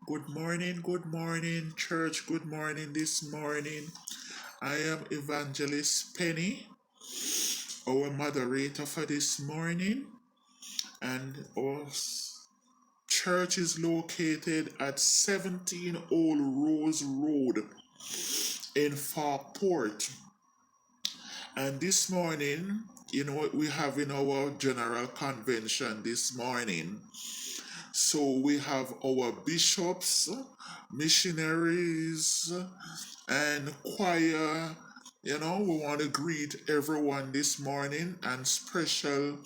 Good morning, church. Good morning this morning. I am Evangelist Penny, our moderator for this morning, and our church is located at 17 Old Rose Road in Farport. And this morning, we're having our general convention this morning. So we have our bishops, missionaries, and choir. We want to greet everyone this morning and special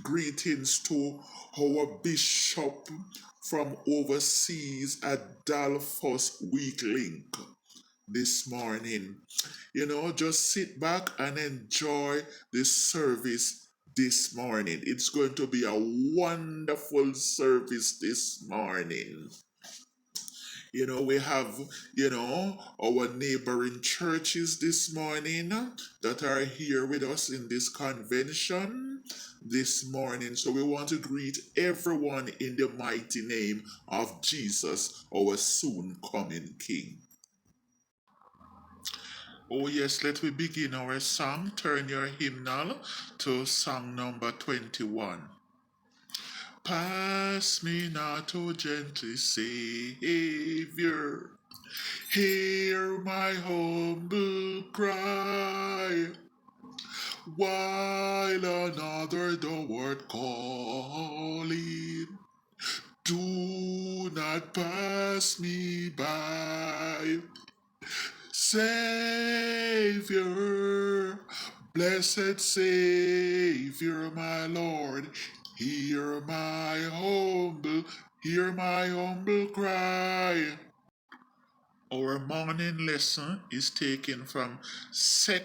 greetings to our bishop from overseas, Adolphus weeklink this morning. Just sit back and enjoy the service this morning. It's going to be a wonderful service this morning. We have, our neighboring churches this morning that are here with us in this convention this morning. So we want to greet everyone in the mighty name of Jesus, our soon coming King. Oh, yes, let me begin our song. Turn your hymnal to song number 21. Pass me not, O gentle Savior. Hear my humble cry, while another thou art calling. Do not pass me by. Savior, blessed Savior, my Lord, hear my humble cry. Our morning lesson is taken from 2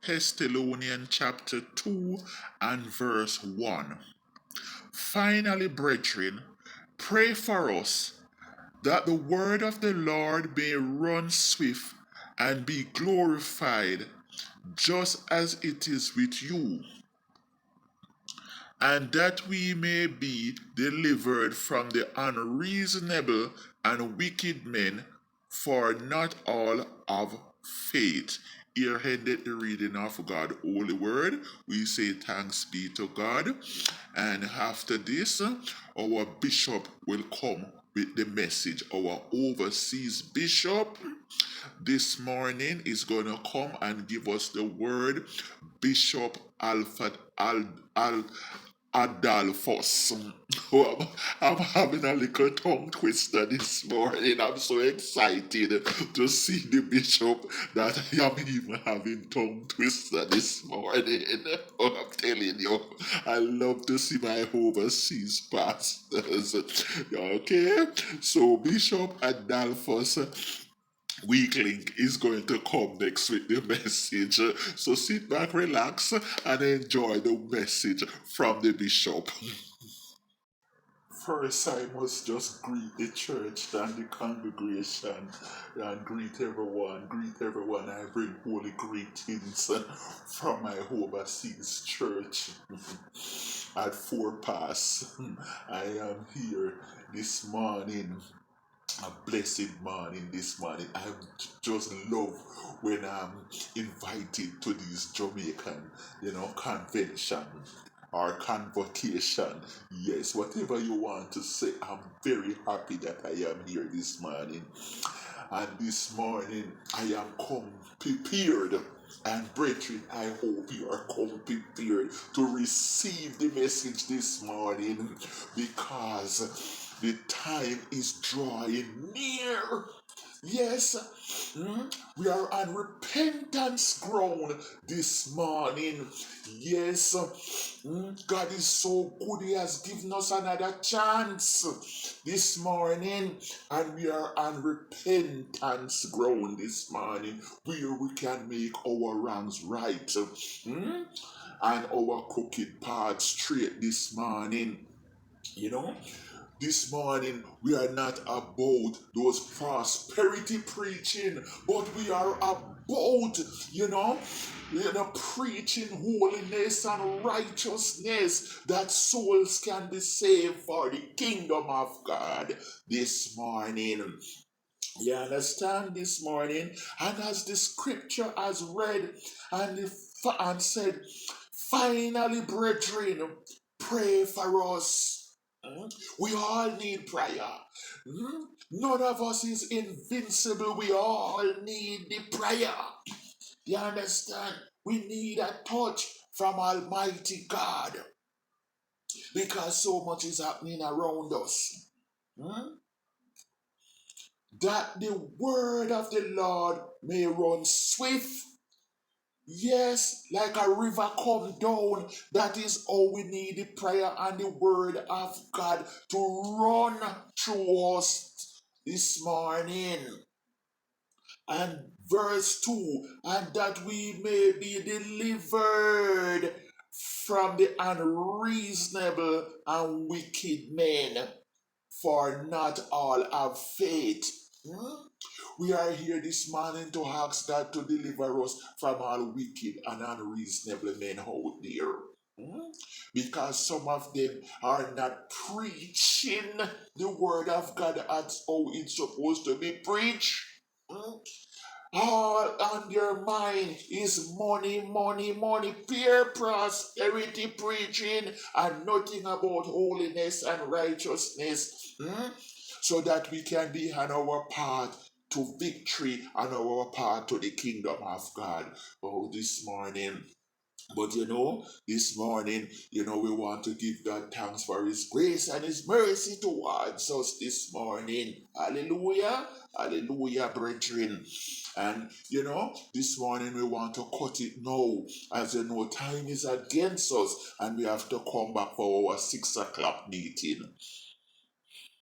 Thessalonians chapter 2 and verse 1. Finally, brethren, pray for us that the word of the Lord may run swift and be glorified, just as it is with you, and that we may be delivered from the unreasonable and wicked men, for not all have faith. Here ended the reading of God's holy word. We say thanks be to God. And after this, our bishop will come with the message. Our overseas bishop this morning is going to come and give us the word. Bishop Alfred Adolphus. Oh, I'm having a little tongue twister this morning. I'm so excited to see the bishop that I am even having tongue twister this morning. Oh, I'm telling you, I love to see my overseas pastors. Okay, so Bishop Adolphus weeklink is going to come next with the message. So sit back, relax, and enjoy the message from the bishop. First, I must just greet the church and the congregation and greet everyone. Greet everyone. I bring holy greetings from my overseas church at Four Pass. I am here this morning, a blessed morning this morning. I just love when I'm invited to these Jamaican, convention or convocation. Yes, whatever you want to say, I'm very happy that I am here this morning. And this morning I am come prepared. And brethren, I hope you are come prepared to receive the message this morning, because the time is drawing near. Yes, we are on repentance ground this morning. Yes, God is so good. He has given us another chance this morning, and we are on repentance ground this morning, where we can make our wrongs right, and our crooked path straight this morning. You know, This morning, we are not about those prosperity preaching, but we are about, preaching holiness and righteousness that souls can be saved for the kingdom of God this morning. You understand this morning? And as the scripture has read and said, finally, brethren, pray for us. We all need prayer. None of us is invincible. We all need the prayer. You understand? We need a touch from Almighty God because so much is happening around us. Hmm? That the word of the Lord may run swift. Yes, like a river come down. That is how we need the prayer and the word of God to run through us this morning. And verse 2, and that we may be delivered from the unreasonable and wicked men, for not all have faith. We are here this morning to ask God to deliver us from all wicked and unreasonable men out there. Because some of them are not preaching the word of God as how it's supposed to be preached. All on your mind is money, money, money, pure prosperity preaching, and nothing about holiness and righteousness. So that we can be on our path to victory and our path to the kingdom of God. Oh, this morning. But this morning, we want to give God thanks for His grace and His mercy towards us this morning. Hallelujah. Hallelujah, brethren. And this morning we want to cut it now. As you know, time is against us, and we have to come back for our 6 o'clock meeting.